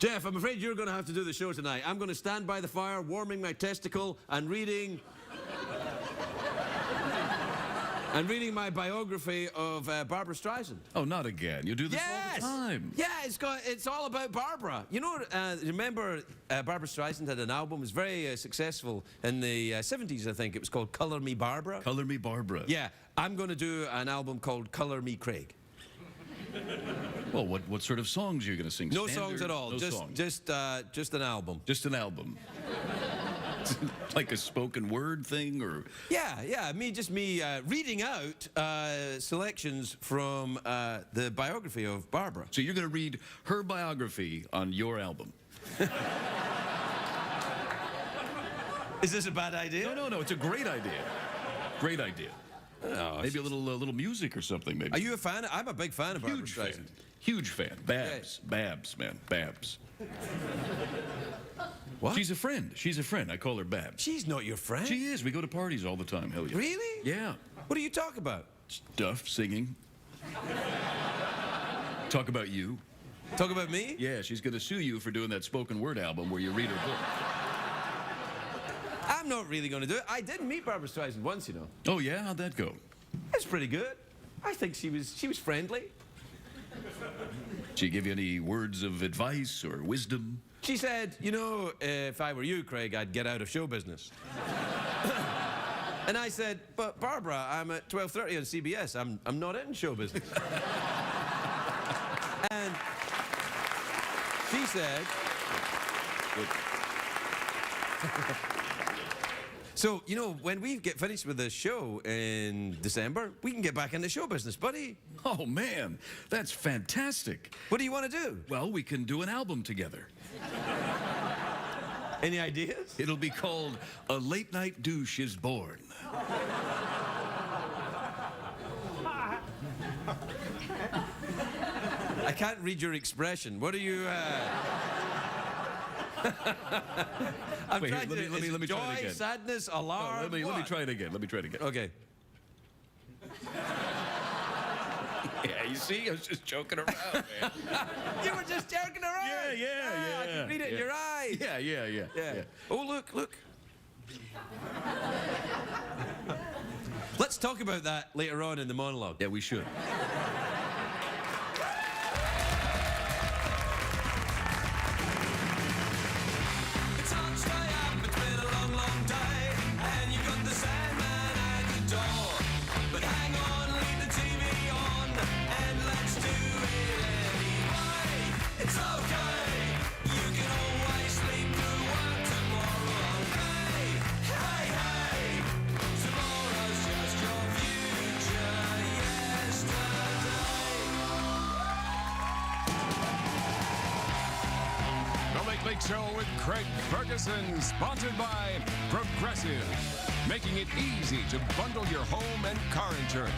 Jeff, I'm afraid you're going to have to do the show tonight. I'm going to stand by the fire, warming my testicle and reading... and reading my biography of Barbra Streisand. Oh, not again. You do this all the time. Yeah, it's all about Barbara. You know, remember Barbra Streisand had an album, it was very successful in the 70s, I think. It was called Colour Me Barbara. Colour Me Barbara. Yeah, I'm going to do an album called Colour Me Craig. Well, what sort of songs are you going to sing? No Standard? songs at all. No just, songs. just an album. Just an album. Like a spoken word thing, or? Yeah, me reading out selections from the biography of Barbara. So you're going to read her biography on your album? Is this a bad idea? No, it's a great idea. Great idea. Oh, maybe a little music or something, maybe. Are you a fan? I'm a big fan of Barbra Streisand. Huge fan. Babs, man. Babs. What? She's a friend. She's a friend. I call her Babs. She's not your friend? She is. We go to parties all the time. Hell yeah. Really? Yeah. What do you talk about? Stuff, singing. Talk about you. Talk about me? Yeah, she's going to sue you for doing that spoken word album where you read her book. I'm not really going to do it. I did meet Barbra Streisand once, you know. Oh, yeah? How'd that go? It's pretty good. I think she was friendly. Did she give you any words of advice or wisdom? She said, you know, if I were you, Craig, I'd get out of show business. And I said, but Barbara, I'm at 12:30 on CBS. I'm not in show business. And she said... So, you know, when we get finished with the show in December, we can get back into show business, buddy. Oh, man, that's fantastic. What do you want to do? Well, we can do an album together. Any ideas? It'll be called A Late Night Douche is Born. I can't read your expression. What are you... I'm Wait, trying let me joy, try it again. Sadness, alarm. Let me try it again. Let me try it again. Okay. Yeah, you see, I was just joking around, man. You were just joking around. Yeah. I can read it in your eyes. Yeah. Oh, look. Let's talk about that later on in the monologue. Yeah, we should. Lake Show with Craig Ferguson, sponsored by Progressive, making it easy to bundle your home and car insurance.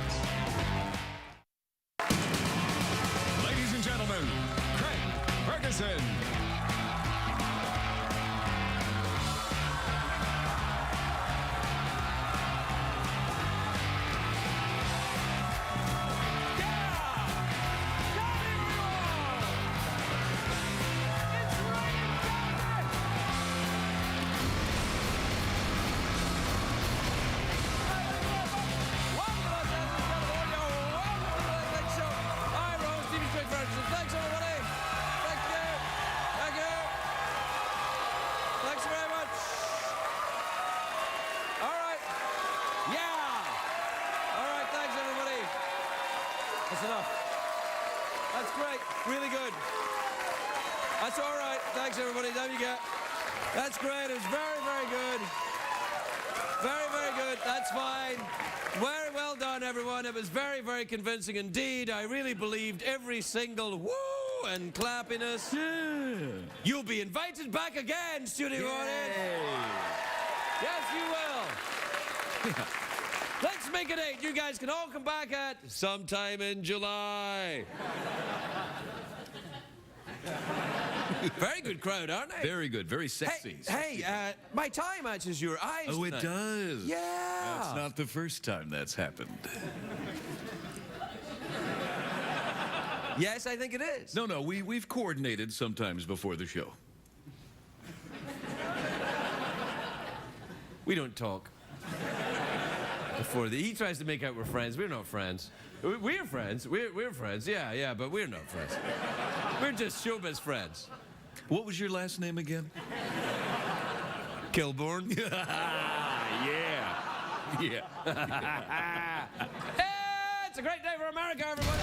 Ladies and gentlemen, Craig Ferguson. That's enough. That's great. Really good. That's all right. Thanks, everybody. Down you get. That's great. It was very, very good. Very, very good. That's fine. Very well done, everyone. It was very, very convincing indeed. I really believed every single woo and clappiness. Yeah. You'll be invited back again, studio audience. Yes, you will. Yeah. Let's make a date. You guys can all come back at sometime in July. Very good crowd, aren't they? Very good. Very sexy. Hey, my tie matches your eyes Oh, tonight. it does. Yeah. That's not the first time that's happened. Yes, I think it is. No, we've coordinated sometimes before the show. We don't talk. He tries to make out we're friends. We're not friends. We're friends. We're friends. Yeah, but we're not friends. We're just showbiz friends. What was your last name again? Kilborn. Yeah. Hey, it's a great day for America, everybody.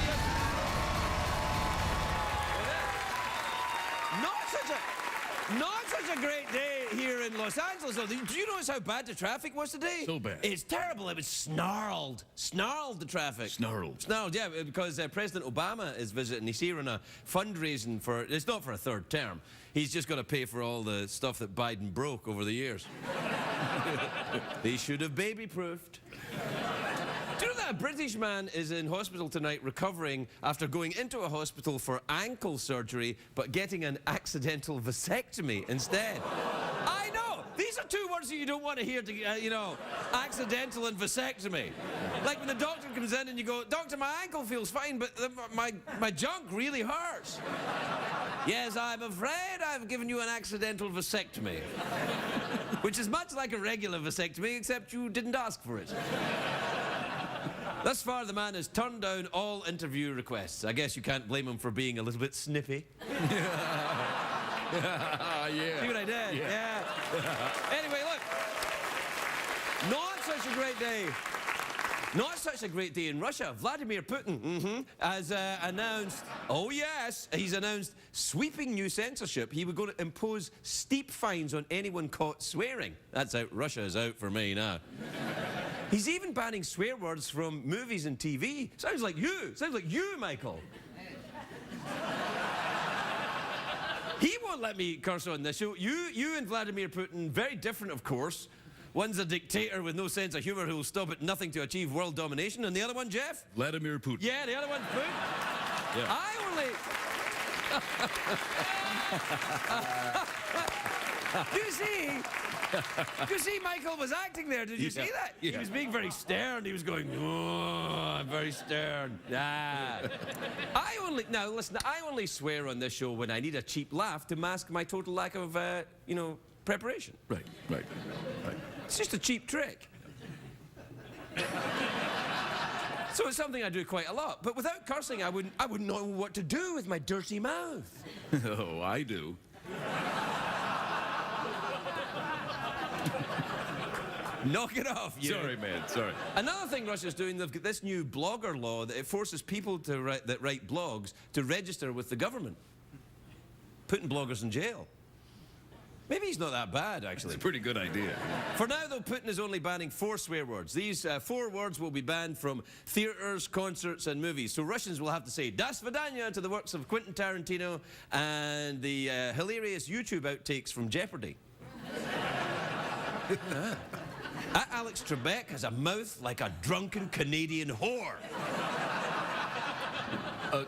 Not such a great day here in Los Angeles, though. Do you notice how bad the traffic was today? So bad. It's terrible. It was snarled. Snarled, the traffic. Snarled, yeah, because President Obama is visiting. He's here on a fundraising for, it's not for a third term. He's just got to pay for all the stuff that Biden broke over the years. They should have baby-proofed. Do you know that a British man is in hospital tonight recovering after going into a hospital for ankle surgery but getting an accidental vasectomy instead? I know! These are two words that you don't want to hear, accidental and vasectomy. Like when the doctor comes in and you go, "Doctor, my ankle feels fine, but my junk really hurts." "Yes, I'm afraid I've given you an accidental vasectomy." Which is much like a regular vasectomy, except you didn't ask for it. Thus far, the man has turned down all interview requests. I guess you can't blame him for being a little bit snippy. Yeah. See what I did? Yeah. Anyway, look. Not such a great day. Not such a great day in Russia. Vladimir Putin has announced, oh yes, he's announced sweeping new censorship. He was going to impose steep fines on anyone caught swearing. That's out. Russia is out for me now. He's even banning swear words from movies and TV. Sounds like you. Sounds like you, Michael. He won't let me curse on this show. You and Vladimir Putin, very different, of course. One's a dictator with no sense of humor who will stop at nothing to achieve world domination, and the other one, Jeff? Vladimir Putin. Yeah, the other one's Putin. Yeah. You see, Michael was acting there. Did you see that? Yeah. He was being very stern. He was going, "Oh, I'm very stern." Now listen, I only swear on this show when I need a cheap laugh to mask my total lack of, preparation. Right. It's just a cheap trick. So it's something I do quite a lot. But without cursing, I wouldn't know what to do with my dirty mouth. Oh, I do. Knock it off, you. Sorry, man, sorry. Another thing Russia's doing, they've got this new blogger law that it forces people that write blogs to register with the government. Putting bloggers in jail. Maybe he's not that bad, actually. It's a pretty good idea. For now, though, Putin is only banning 4 swear words. These 4 words will be banned from theaters, concerts, and movies. So Russians will have to say "Das Vidanya" to the works of Quentin Tarantino and the hilarious YouTube outtakes from Jeopardy. Alex Trebek has a mouth like a drunken Canadian whore.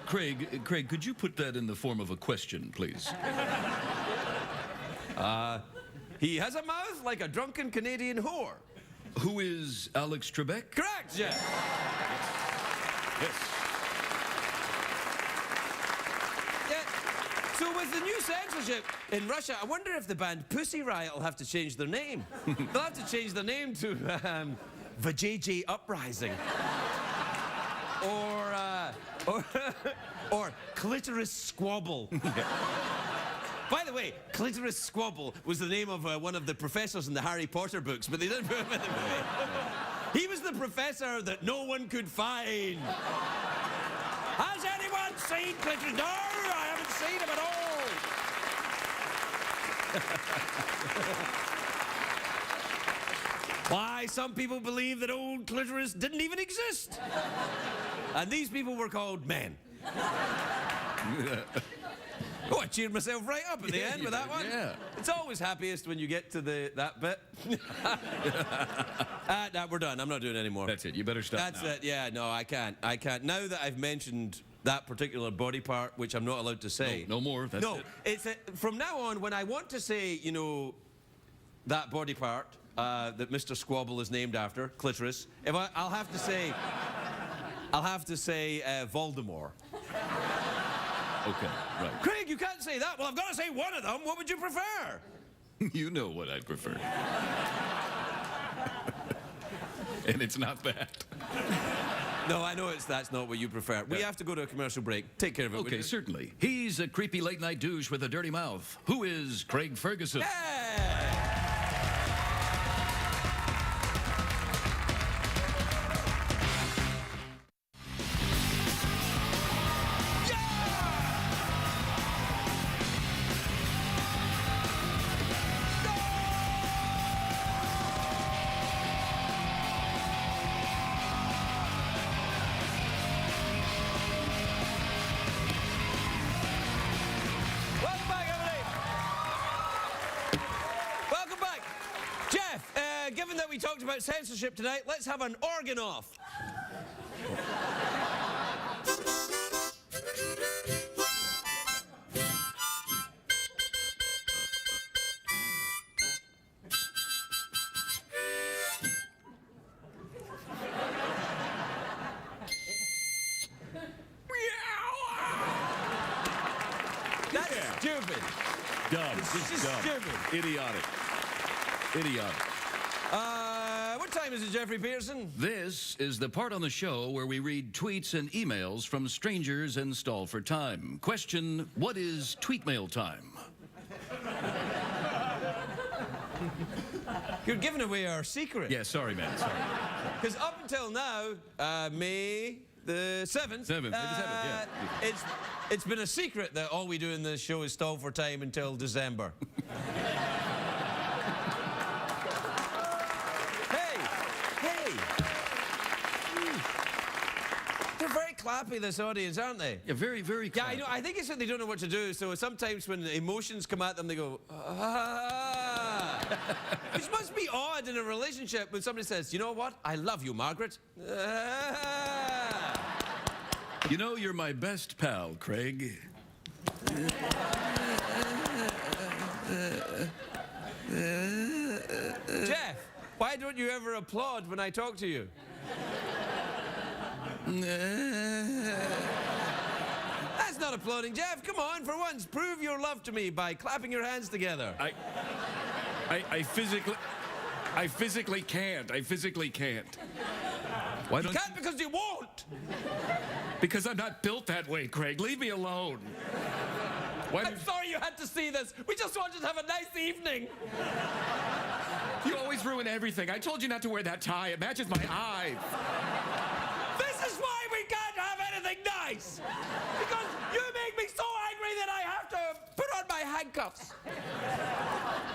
Craig, could you put that in the form of a question, please? He has a mouth like a drunken Canadian whore. Who is Alex Trebek? Correct, Jeff. Yes. Yeah. So with the new censorship in Russia, I wonder if the band Pussy Riot will have to change their name. They'll have to change their name to Vajayjay Uprising. Or Clitoris Squabble. By the way, Clitoris Squabble was the name of one of the professors in the Harry Potter books, but they didn't put him in the movie. He was the professor that no one could find. Has anyone seen Clitoris? No, I haven't seen him at all. Why, some people believe that old Clitoris didn't even exist. And these people were called men. Oh, I cheered myself right up at the end with that one. Yeah. It's always happiest when you get to that bit. Nah, we're done. I'm not doing it anymore. That's it. You better stop. That's it. Yeah, no, I can't. Now that I've mentioned that particular body part, which I'm not allowed to say. No more. That's it. From now on, when I want to say, that body part that Mr. Squabble is named after, clitoris, I'll have to say Voldemort. Okay, right. Craig, you can't say that. Well, I've got to say one of them. What would you prefer? You know what I prefer. And it's not that. No, I know that's not what you prefer. We have to go to a commercial break. Take care of it. Okay, certainly. He's a creepy late-night douche with a dirty mouth. Who is Craig Ferguson? Yeah! Welcome back, everybody. Welcome back. Jeff, given that we talked about censorship tonight, let's have an organ off. That's stupid. Dumb. It's just Dumb. stupid. Idiotic. What time is it, Jeffrey Pearson? This is the part on the show where we read tweets and emails from strangers and stall for time. Question, what is tweet mail time? You're giving away our secret. Yeah, sorry, man. Sorry. Because up until now, May the 7th. 7th, May the 7th, yeah. It's been a secret that all we do in this show is stall for time until December. Hey! They're very clappy, this audience, aren't they? Yeah, very, very Yeah, I know. I think it's that they don't know what to do, so sometimes when emotions come at them, they go, ah. Which must be odd in a relationship when somebody says, you know what? I love you, Margaret. Ah. You know, you're my best pal, Craig. Jeff, why don't you ever applaud when I talk to you? That's not applauding, Jeff. Come on, for once, prove your love to me by clapping your hands together. I physically can't. I physically can't. Why You don't can't because you won't. Because I'm not built that way, Craig. Leave me alone. I'm sorry you had to see this. We just wanted to have a nice evening. You always ruin everything. I told you not to wear that tie. It matches my eyes. This is why we can't have anything nice. Because you make me so angry that I have to put on my handcuffs.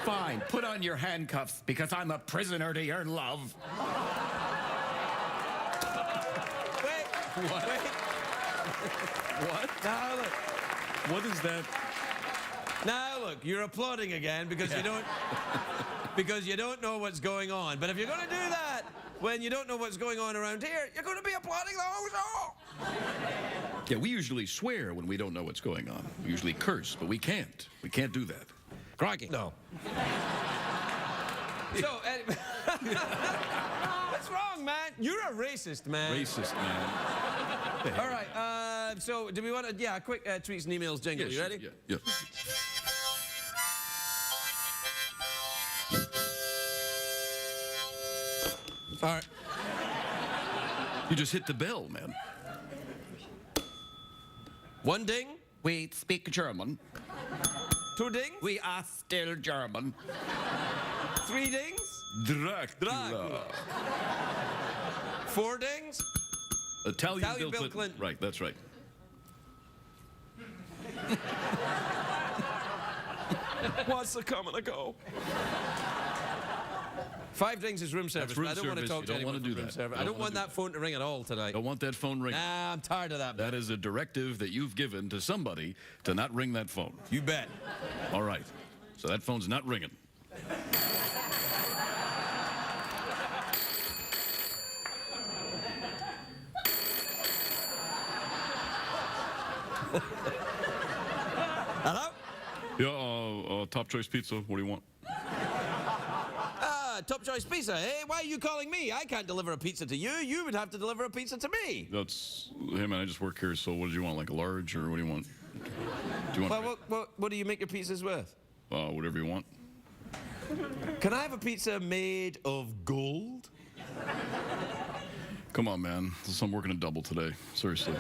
Fine, put on your handcuffs because I'm a prisoner to your love. Wait. What? Wait. What? Now look. What is that? Now look, you're applauding again because you don't know what's going on. But if you're going to do that when you don't know what's going on around here, you're going to be applauding the whole show. Yeah, we usually swear when we don't know what's going on. We usually curse, but we can't. We can't do that. Crikey. No. So, anyway. What's wrong, man? You're a racist, man. Racist, man. All right, so do we want to, a quick tweets and emails jingle. Yeah, you sure, ready? Yeah. All right. You just hit the bell, man. One ding. We speak German. Two dings. We are still German. Three dings. Dracula. Four dings. Italian Bill Clinton. Clinton. Right, that's right. What's the coming to go? Five dings is room service. room But I don't want to service. talk You to don't anyone wanna do from room that. service. You I don't don't wanna want that phone to ring at all tonight. Don't want that phone ringing. Nah, I'm tired of that. That is a directive that you've given to somebody to not ring that phone. You bet. All right. So that phone's not ringing. Hello? Yeah, top choice pizza. What do you want? Top choice pizza. Hey, why are you calling me? I can't deliver a pizza to you. You would have to deliver a pizza to me. Hey man, I just work here, so what did you want, like a large, or what do you want? Do you want? Well, what do you make your pizzas with? Whatever you want. Can I have a pizza made of gold? Come on, man. I'm working a double today. Seriously.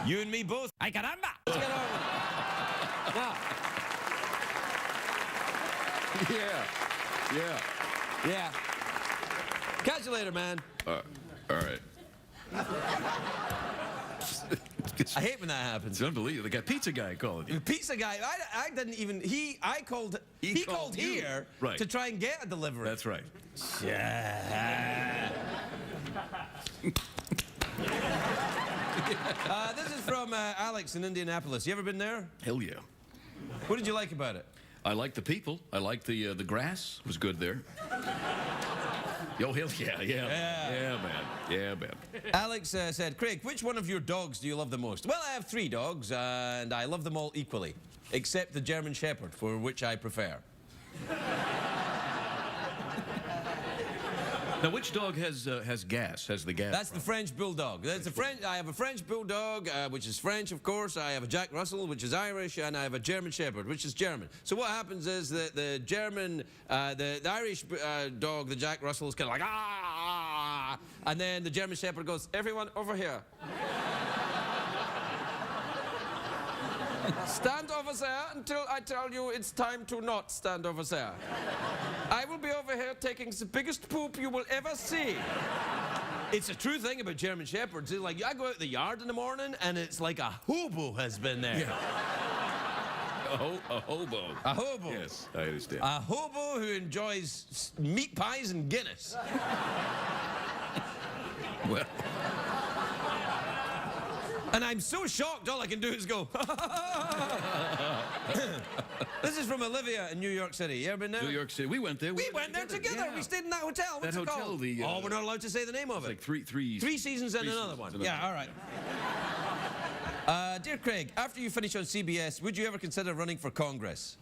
You and me both. Ay, caramba! Let's get on with it. Now. Yeah. Catch you later, man. All right. I hate when that happens. It's unbelievable. The pizza guy called you. The pizza guy, I didn't even, he called you. here Right. to try and get a delivery. That's right. Yeah. This is from Alex in Indianapolis. You ever been there? Hell yeah. What did you like about it? I like the people. I like the grass. Was good there. Yo, hell yeah. Yeah, man. Alex said, Craig, which one of your dogs do you love the most? Well, I have 3 dogs, and I love them all equally, except the German Shepherd, for which I prefer. Now, which dog has gas? Has the gas? That's the French Bulldog. That's the French. I have a French Bulldog, which is French, of course. I have a Jack Russell, which is Irish, and I have a German Shepherd, which is German. So what happens is that the German, the Irish dog, the Jack Russell, is kind of like, ah, and then the German Shepherd goes, everyone over here. Stand over there until I tell you it's time to not stand over there. I will be over here taking the biggest poop you will ever see. It's a true thing about German Shepherds. It's like, I go out in the yard in the morning and it's like a hobo has been there. Yeah. A hobo. A hobo. Yes, I understand. A hobo who enjoys meat pies and Guinness. Well. And I'm so shocked, all I can do is go, This is from Olivia in New York City. You ever been there? New York City. We went there. We went there together. Yeah. We stayed in that hotel. What's That it hotel, called? the, we're not allowed to say the name of it. Like three seasons and another one. Yeah, all right. Dear Craig, after you finish on CBS, would you ever consider running for Congress?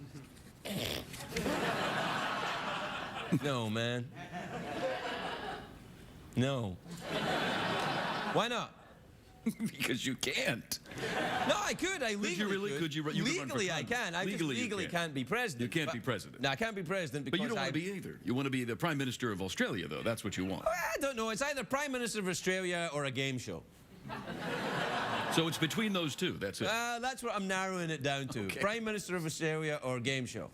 No, man. No. Why not? Because you can't. No, I could. I legally Could you really? Could you? You could run for legally, I Congress. can. I Legally, just legally can't be president. You can't be president. No, I can't be president because But you don't want to be either. You want to be the Prime Minister of Australia, though. That's what you want. I don't know. It's either Prime Minister of Australia or a game show. So it's between those two. That's it. That's what I'm narrowing it down to. Okay. Prime Minister of Australia or game show.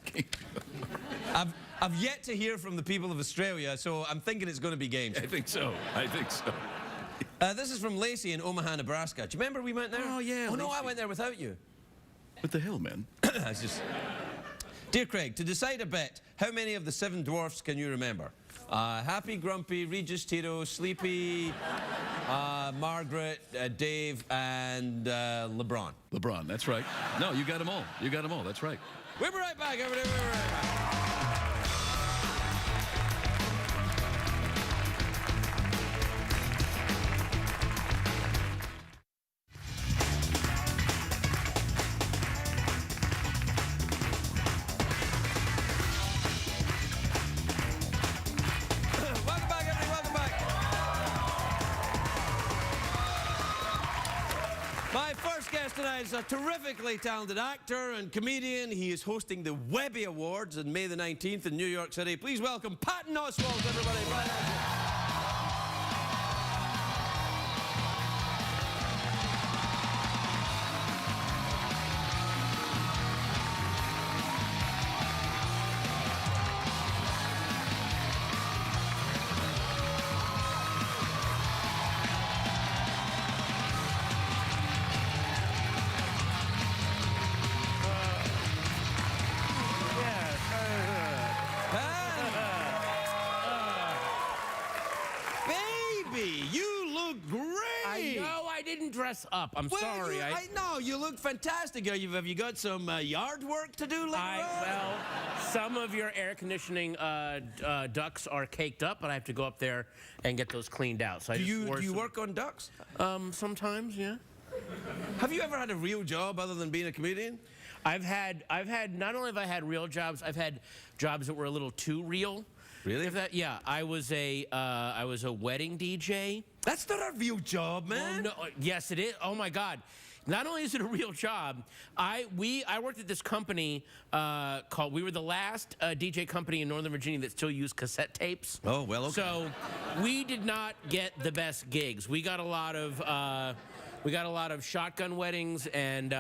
I've yet to hear from the people of Australia, so I'm thinking it's going to be game show. I think so. This is from Lacey in Omaha, Nebraska. Do you remember we went there? Oh, yeah, Oh, no, Lacey. I went there without you. What the hell, man? That's just... Dear Craig, to decide a bet, how many of the 7 dwarfs can you remember? Happy, Grumpy, Regis, Tito, Sleepy, Margaret, Dave, and LeBron. LeBron, that's right. No, you got them all. You got them all. That's right. We'll be right back, everybody. We'll be right back. Welcome back, everybody. Welcome back. My first guest tonight is a terrifically talented actor and comedian. He is hosting the Webby Awards on May the 19th in New York City. Please welcome Patton Oswalt, everybody. Brian Oswalt. Baby, you look great. I know I didn't dress up. I'm sorry. I know you look fantastic. Have you got some yard work to do later on? Well, some of your air conditioning ducts are caked up, but I have to go up there and get those cleaned out. So Do you work on ducks? Sometimes, yeah. Have you ever had a real job other than being a comedian? I've had not only have I had real jobs, I've had jobs that were a little too real. Really? Yeah, I was a wedding DJ. That's not a real job, man. Oh, no, yes, it is. Oh my God. Not only is it a real job, I worked at this company called. We were the last DJ company in Northern Virginia that still used cassette tapes. Oh, well, okay. So we did not get the best gigs. We got a lot of shotgun weddings and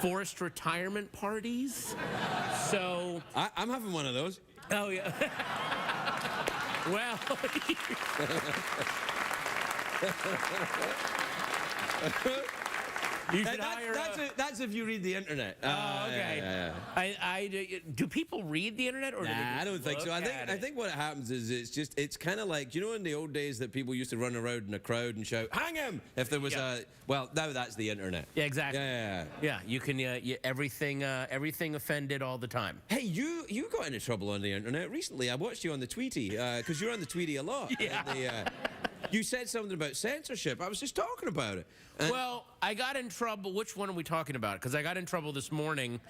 forced retirement parties. So I'm having one of those. oh yeah. Well. You should hire That's if you read the internet. Oh, okay. Yeah. Do people read the internet, or do they just I don't think so. look I at think what happens is it's kind of like, you know, in the old days that people used to run around in a crowd and shout, "Hang him!" if there was well, now that's the internet. Yeah, exactly. Yeah. Yeah, you can everything offended all the time. Hey, you got into trouble on the internet recently. I watched you on the Tweety because you're on the Tweety a lot. Yeah. You said something about censorship. I was just talking about it. Well, I got in trouble. Which one are we talking about? Because I got in trouble this morning.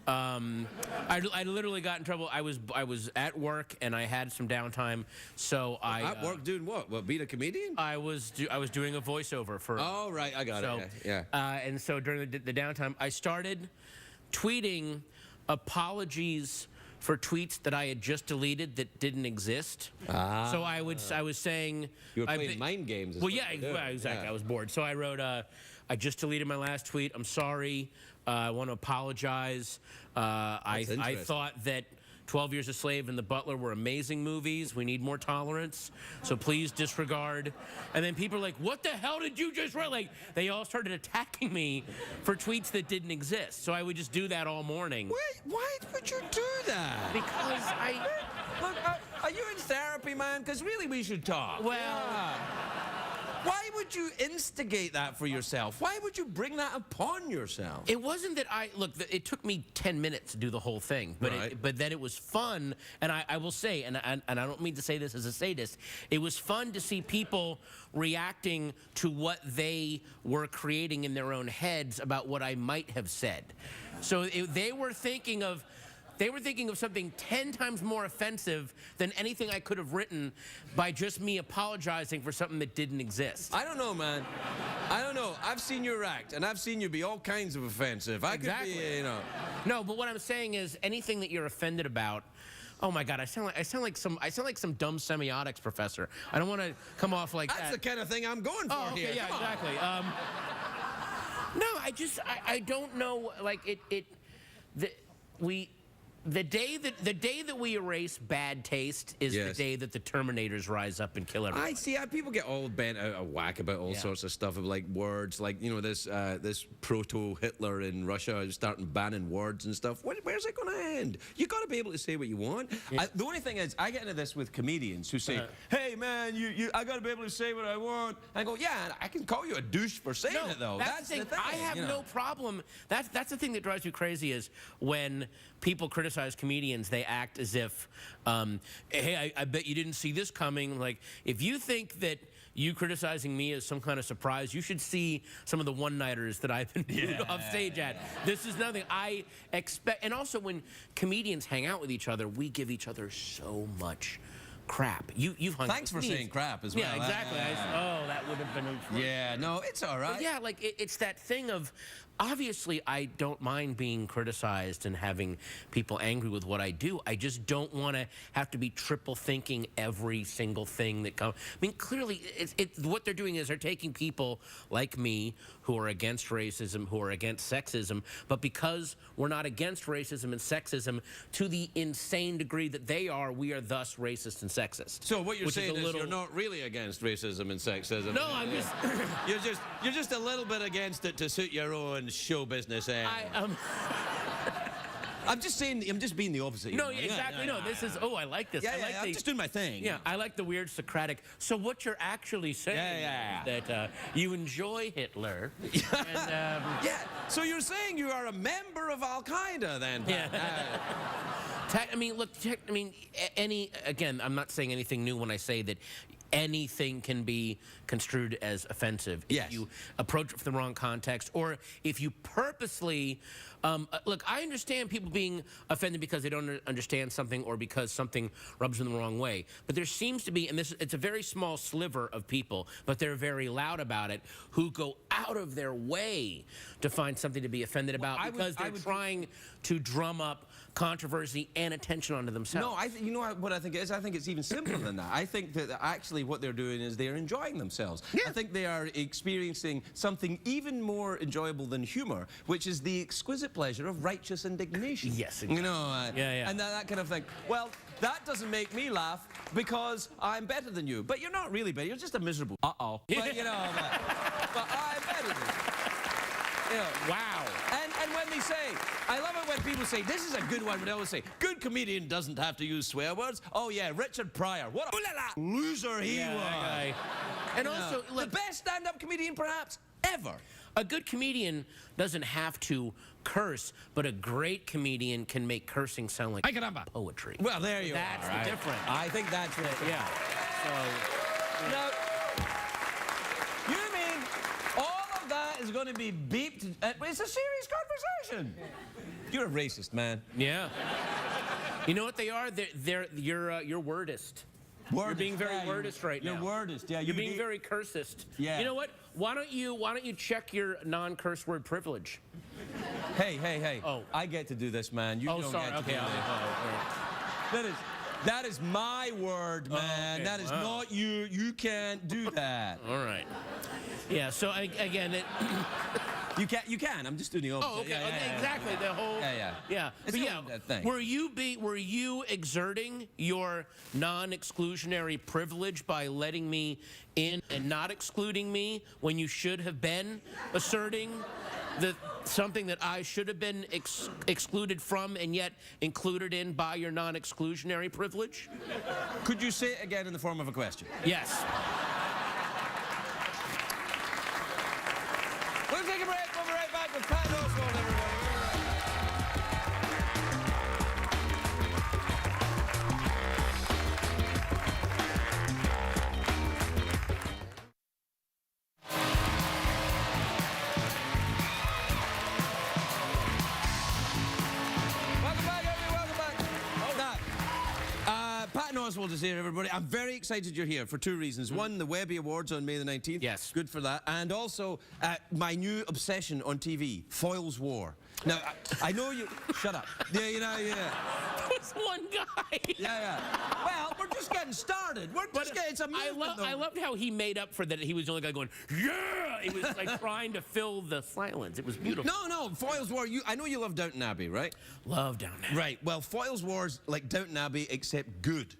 I literally got in trouble. I was at work and I had some downtime, so I at work doing what? What, being a comedian? I was doing a voiceover for. Oh right, I got it. Yeah. And so during the downtime, I started tweeting apologies for tweets that I had just deleted that didn't exist. So I was saying you were playing mind games. Well, yeah, exactly. Yeah. I was bored, so I wrote, I just deleted my last tweet. I'm sorry. I want to apologize. I thought that 12 Years a Slave and The Butler were amazing movies. We need more tolerance, so please disregard. And then people are like, what the hell did you just write? Like, they all started attacking me for tweets that didn't exist. So I would just do that all morning. Why would you do that? Because Look, are you in therapy, man? Because really we should talk. Well... Yeah. Why would you instigate that for yourself? Why would you bring that upon yourself? It wasn't that it took me 10 minutes to do the whole thing, but Right. but then it was fun, and I will say, and I don't mean to say this as a sadist, it was fun to see people reacting to what they were creating in their own heads about what I might have said. So they were thinking of something 10 times more offensive than anything I could have written by just me apologizing for something that didn't exist. I don't know, man. I don't know. I've seen you act, and I've seen you be all kinds of offensive. Exactly. Could be, you know. No, but what I'm saying is anything that you're offended about. Oh my God! I sound like some dumb semiotics professor. I don't want to come off like that. That's the kind of thing I'm going for okay, here. yeah, Come on. exactly. No, I don't know. Like the day that we erase bad taste is Yes. the day that the Terminators rise up and kill everybody. I see. People get all bent out of whack about all sorts of stuff, of like words, like, you know, this proto-Hitler in Russia is starting banning words and stuff. Where's it going to end? You got to be able to say what you want. Yeah. The only thing is, I get into this with comedians who say, "Hey man, I got to be able to say what I want." I go, "Yeah, I can call you a douche for saying it though." That's the thing. I have no problem. That's the thing that drives me crazy is when people criticize comedians, they act as if, hey, I bet you didn't see this coming. Like, if you think that you criticizing me is some kind of surprise, you should see some of the one-nighters that I've been booed off stage at. This is nothing I expect. And also, when comedians hang out with each other, we give each other so much crap. You've hung. Thanks for saying crap as well. Yeah, exactly. That would have been. Yeah, no, it's all right. But yeah, like it's that thing of, obviously, I don't mind being criticized and having people angry with what I do. I just don't want to have to be triple thinking every single thing that comes. I mean, clearly, what they're doing is they're taking people like me who are against racism, who are against sexism, but because we're not against racism and sexism to the insane degree that they are, we are thus racist and sexist. So what you're saying is you're not really against racism and sexism. No, I'm just... You're just a little bit against it to suit your own show business end. I'm just saying, I'm just being the opposite. No, exactly. No, this is, I like this. Yeah, I'm just doing my thing. Yeah, I like the weird Socratic. So what you're actually saying is that you enjoy Hitler. And, so you're saying you are a member of Al-Qaeda then? I mean, look, again, I'm not saying anything new when I say that anything can be construed as offensive if Yes. you approach it from the wrong context, or if you purposely look. I understand people being offended because they don't understand something or because something rubs them the wrong way, but there seems to be, and it's a very small sliver of people, but they're very loud about it, who go out of their way to find something to be offended about because they're trying to drum up controversy and attention onto themselves. No, you know what I think it is? I think it's even simpler than that. I think that actually what they're doing is they're enjoying themselves. Yeah. I think they are experiencing something even more enjoyable than humor, which is the exquisite pleasure of righteous indignation. Yes, exactly. You know, yeah. and that kind of thing. Well, that doesn't make me laugh because I'm better than you. But you're not really better. You're just a miserable uh-oh. But, you know, but I'm better than you. You know, Wow. And when they say, I love it when people say, this is a good one, when they always say, good comedian doesn't have to use swear words. Oh yeah, Richard Pryor, what a loser he was. And also, look, the best stand-up comedian perhaps ever. a good comedian doesn't have to curse, but a great comedian can make cursing sound like poetry. Well, there you That's are. the difference. I think that's it. Yeah. So, No. You mean all of that is going to be beeped? It's a serious conversation. You're a racist, man. yeah. You know what they are? You're wordist. You're being very wordist right now. You're wordist, yeah. You're being very cursist. Yeah. You know what? Why don't you check your non-curse word privilege? Hey. Oh. I get to do this, man. You Oh, don't sorry. get to Okay. do this. That is my word, man. okay. That is Wow. not you. You can't do that. All right. Yeah. So again, You can. I'm just doing the opposite. oh, okay. Yeah. Exactly. The whole. Yeah. But It's yeah, not that thing. were you exerting your non-exclusionary privilege by letting me in and not excluding me when you should have been asserting something that I should have been excluded from and yet included in by your non-exclusionary privilege? Could you say it again in the form of a question? Yes. We'll take a break. We'll be right back with Patton Oswalt, everybody. Welcome back, everybody. Welcome back. Now, Patton Oswalt is here, everybody. I'm very excited you're here for two reasons. One, the Webby Awards on May the 19th. Yes. Good for that. And also, my new obsession on TV, Foyle's War. Now, I know you... Shut up. Yeah. There's one guy. Yeah. Well, we're just getting started. It's a movement, though. I loved how he made up for that. He was the only guy going, yeah! He was like trying to fill the silence. It was beautiful. No, Foyle's War, I know you love Downton Abbey, right? Love down there. Right, well, Foyle's War's like Downton Abbey, except good.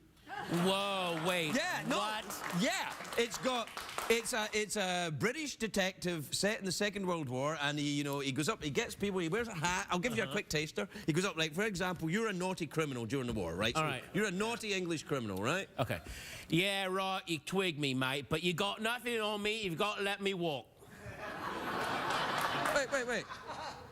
Whoa, wait. Yeah, no. What? Yeah, it's a British detective set in the Second World War, and he goes up, he gets people, he wears a hat. I'll give you a quick taster. He goes up, like, for example, you're a naughty criminal during the war, right? All right. You're a naughty English criminal, right? Okay. Yeah, right, you twig me, mate, but you got nothing on me, you've got to let me walk. Wait.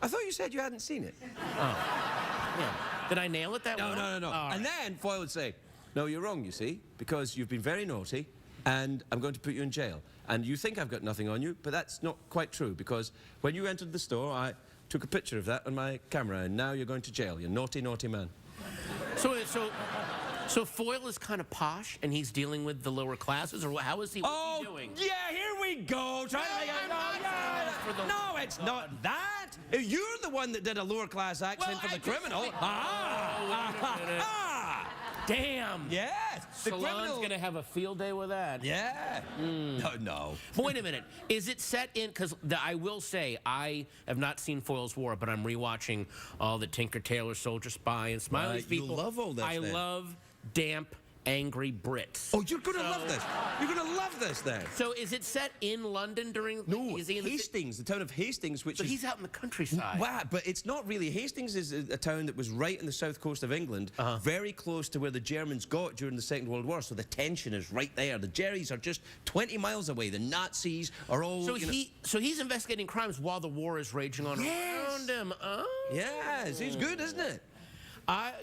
I thought you said you hadn't seen it. Yeah. Did I nail it that well? No. All And right. then Foyle would say, no, you're wrong, you see, because you've been very naughty, and I'm going to put you in jail. And you think I've got nothing on you, but that's not quite true, because when you entered the store, I took a picture of that on my camera, and now you're going to jail, you naughty, naughty man. So Foyle is kind of posh, and he's dealing with the lower classes, or how is he? What's he doing? Yeah, here we go. No, it's not that. You're the one that did a lower class accent for the criminal. Damn. Yes. The Salon's criminal. gonna have a field day with that. Yeah. No. But wait a minute. Is it set in? Because I will say I have not seen Foyle's War, but I'm rewatching all the Tinker Tailor Soldier Spy and Smiley's Right, you people. love all this, I then. love damp, angry Brits. Oh, you're going to love this. You're going to love this then. So is it set in London during? No, is he in Hastings, the town of Hastings, which So is... he's out in the countryside. Wow, but it's not really. Hastings is a town that was right in the south coast of England, very close to where the Germans got during the Second World War, so the tension is right there. The Jerrys are just 20 miles away. The Nazis are all... So he's investigating crimes while the war is raging on around him. Oh. Yes, he's good, isn't it?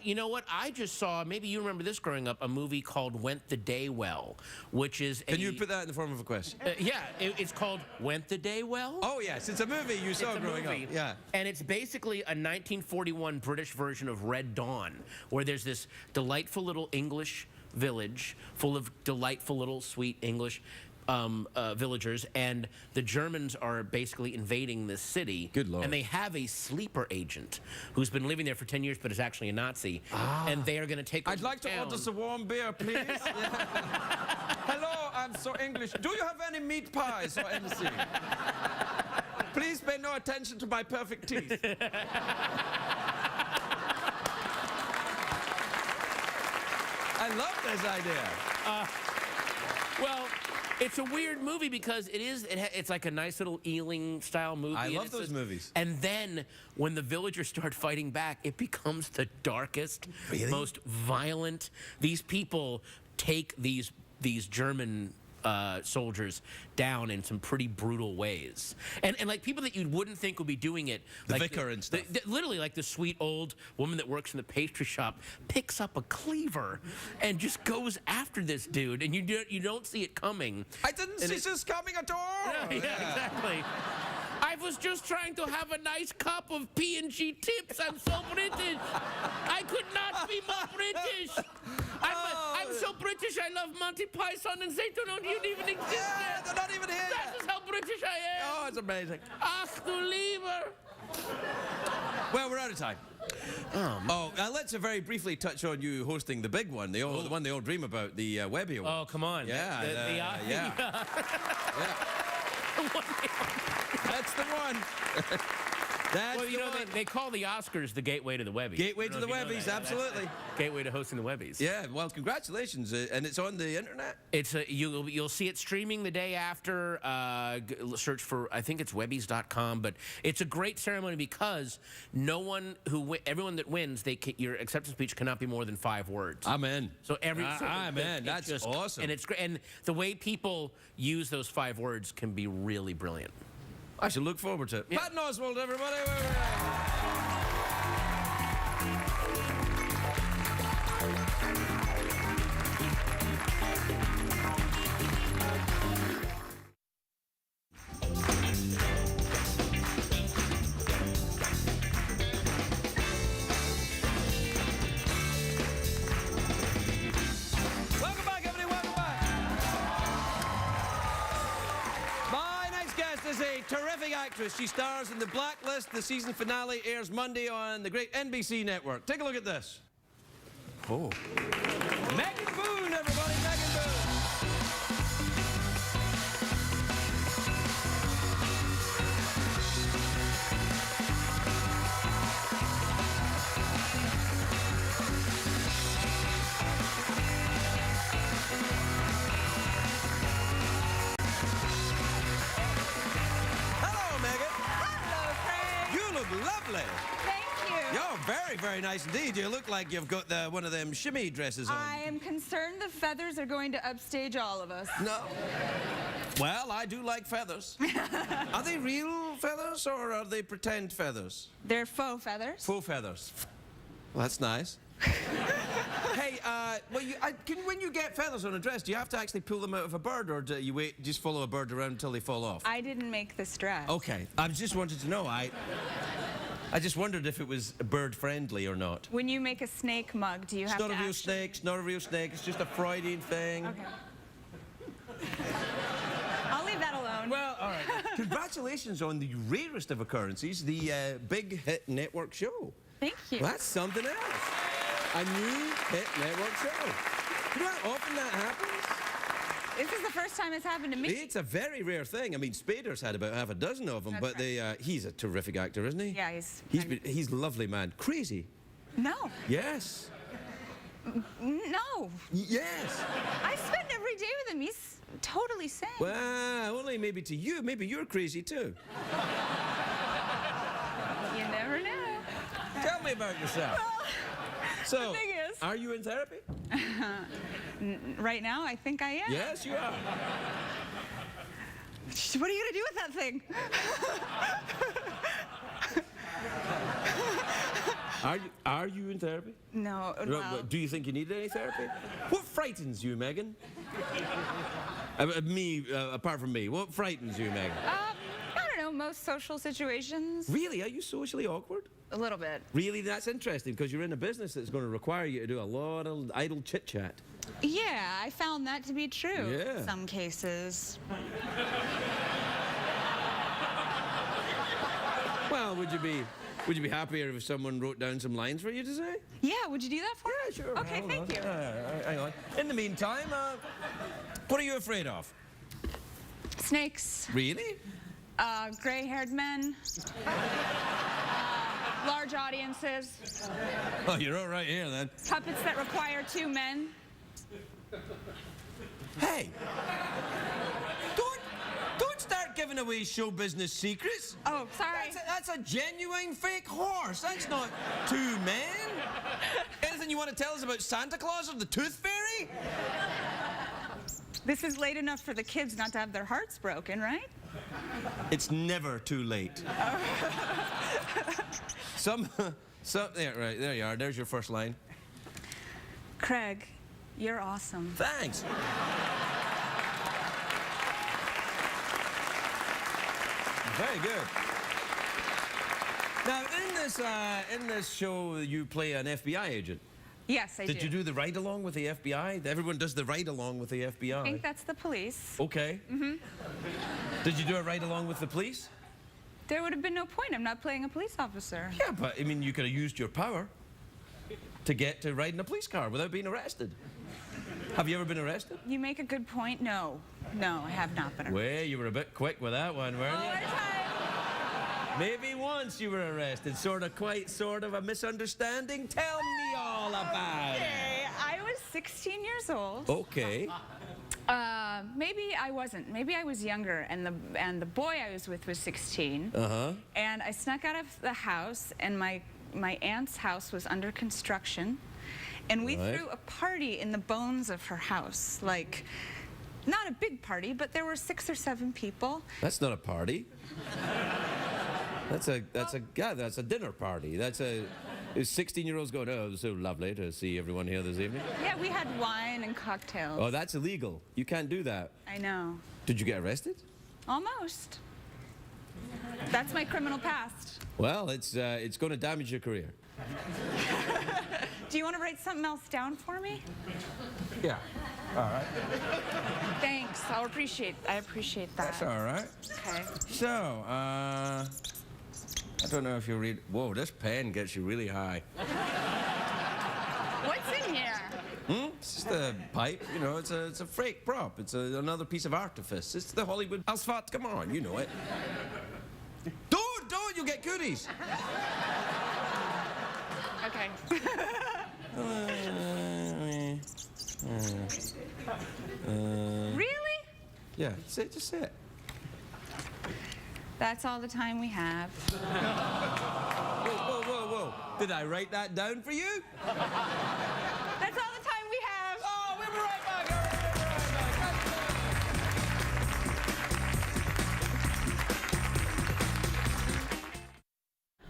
You know what? I just saw, maybe you remember this growing up, a movie called Went the Day Well, which is Can you put that in the form of a question? yeah, it's called Went the Day Well. Oh, yes. It's a movie you saw growing up. Yeah. And it's basically a 1941 British version of Red Dawn, where there's this delightful little English village full of delightful little sweet English villagers, and the Germans are basically invading this city. Good Lord. And they have a sleeper agent who's been living there for 10 years but is actually a Nazi. And they are going to take I'd like to order some warm beer, please. Hello, I'm so English. Do you have any meat pies or anything? Please pay no attention to my perfect teeth. I love this idea. Well, it's a weird movie because it's like a nice little Ealing-style movie. I love those movies. And then when the villagers start fighting back, it becomes the darkest, most violent. These people take these German soldiers down in some pretty brutal ways, and like people that you wouldn't think would be doing it, the like vicar and stuff. Literally, like the sweet old woman that works in the pastry shop picks up a cleaver and just goes after this dude, and you don't see it coming. I didn't see this coming at all. Yeah, exactly. I was just trying to have a nice cup of P&G tips. I'm so British. I could not be more British. I'm so British. I love Monty Python and they don't even exist. Yeah, they're not even here That yet. is how British I am. Oh, it's amazing. Ach du lieber. Well, we're out of time. Let's very briefly touch on you hosting the big one, the one they all dream about, the Webby Award. Oh, come on. Yeah, yeah. That's the one. That's well, you know, one. they call the Oscars the gateway to the Webbies. Gateway to the Webbies, absolutely. Gateway to hosting the Webbies. Yeah, well, congratulations. And it's on the internet? It's you'll see it streaming the day after. Search for, I think it's Webbies.com, but it's a great ceremony because everyone that wins, your acceptance speech cannot be more than 5 words. Amen. So Amen. That's just awesome. And it's great. And the way people use those 5 words can be really brilliant. I should look forward to it. Yeah. Patton Oswalt, everybody. Welcome back, everybody. Welcome back. My next guest is a terrific actress. She stars in The Blacklist. The season finale airs Monday on the great NBC network. Take a look at this. Oh. Megan Boone, everybody. Megan Boone. Hello, Megan. Hello, Frank. You look lovely. Thank you. You're very, very nice indeed. You look like you've got one of them shimmy dresses on. I am concerned the feathers are going to upstage all of us. No. Well, I do like feathers. Are they real feathers or are they pretend feathers? They're faux feathers. Faux feathers. Well, that's nice. Hey, when you get feathers on a dress, do you have to actually pull them out of a bird, or do you just follow a bird around until they fall off? I didn't make this dress. Okay, I just wanted to know. I just wondered if it was bird friendly or not. When you make a snake mug, do you have It's to not a real actually... snake. It's not a real snake. It's just a Freudian thing. Okay. I'll leave that alone. Well, all right. Congratulations on the rarest of occurrences, the big hit network show. Thank you. Well, that's something else. A new hit network show. You know how often that happens? This is the first time it's happened to me. It's a very rare thing. I mean, Spader's had about half a dozen of them, That's but he's a terrific actor, isn't he? Yeah, He's a lovely man. Crazy. No. Yes. No. Yes. I spend every day with him. He's totally sane. Well, only maybe to you. Maybe you're crazy too. You never know. Tell me about yourself. So, the thing is... are you in therapy? Right now, I think I am. Yes, you are. What are you going to do with that thing? Are you in therapy? No, well, Do you think you need any therapy? What frightens you, Megan? Apart from me, what frightens you, Megan? I don't know, most social situations. Really? Are you socially awkward? A little bit. Really? That's interesting, because you're in a business that's going to require you to do a lot of idle chit-chat. Yeah, I found that to be true Yeah. in some cases. Well, would you be happier if someone wrote down some lines for you to say? Yeah, would you do that for me? Yeah, sure. Okay, Hold thank on. you. Hang on. In the meantime, what are you afraid of? Snakes, Really? gray-haired men, large audiences, Oh, you're all right here, then. puppets that require 2 men. Hey! Don't start giving away show business secrets. Oh, sorry. That's a genuine fake horse. That's not 2 men. Anything you want to tell us about Santa Claus or the Tooth Fairy? This is late enough for the kids not to have their hearts broken, right? It's never too late. There, right, there you are. There's your first line. Craig, you're awesome. Thanks. Very good. Now, in this show, you play an FBI agent. Yes, I do. Did you do the ride-along with the FBI? Everyone does the ride-along with the FBI. I think that's the police. Okay. Mm-hmm. Did you do a ride-along with the police? There would have been no point. I'm not playing a police officer. Yeah, but, I mean, you could have used your power to get to ride in a police car without being arrested. Have you ever been arrested? You make a good point. No, I have not been arrested. Well, you were a bit quick with that one, weren't All you? the time. Maybe once you were arrested. Sort of a misunderstanding. Tell me all about it. Okay, I was 16 years old. Okay. Maybe I wasn't. Maybe I was younger, and the boy I was with was 16. Uh-huh. And I snuck out of the house, and my aunt's house was under construction, and we Right. threw a party in the bones of her house. Like, not a big party, but there were 6 or 7 people. That's not a party. That's a dinner party. That's a 16-year-olds going, oh, it was so lovely to see everyone here this evening. Yeah, we had wine and cocktails. Oh, that's illegal. You can't do that. I know. Did you get arrested? Almost. That's my criminal past. Well, it's going to damage your career. Do you want to write something else down for me? Yeah. All right. Thanks. I appreciate that. That's all right. Okay. So, I don't know if you'll read. Whoa, this pen gets you really high. What's in here? It's just a pipe, you know, it's a fake prop. It's another piece of artifice. It's the Hollywood Oswalt. Come on, you know it. Don't, you'll get goodies. Okay. Really? Yeah, just say it. That's all the time we have. Whoa. Did I write that down for you? That's all the time we have. Oh, we'll be right back.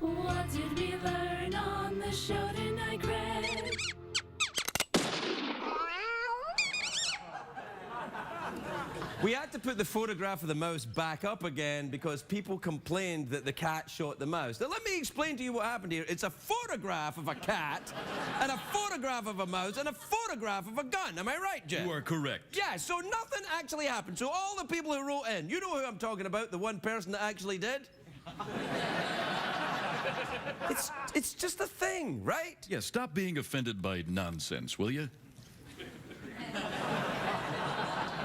What did we learn on the show tonight, Greg? We had to put the photograph of the mouse back up again because people complained that the cat shot the mouse. Now, let me explain to you what happened here. It's a photograph of a cat, and a photograph of a mouse, and a photograph of a gun. Am I right, Jeff? You are correct. Yeah, so nothing actually happened. So all the people who wrote in, you know who I'm talking about, the one person that actually did? It's just a thing, right? Yeah, stop being offended by nonsense, will you?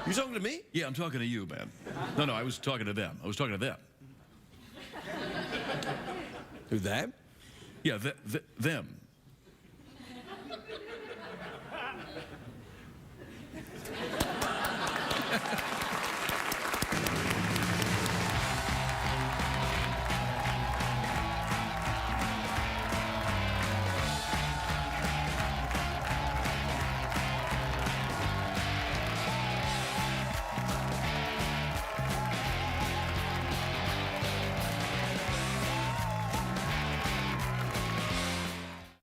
You talking to me? Yeah, I'm talking to you, man. No, I was talking to them. Who, them? Yeah, them.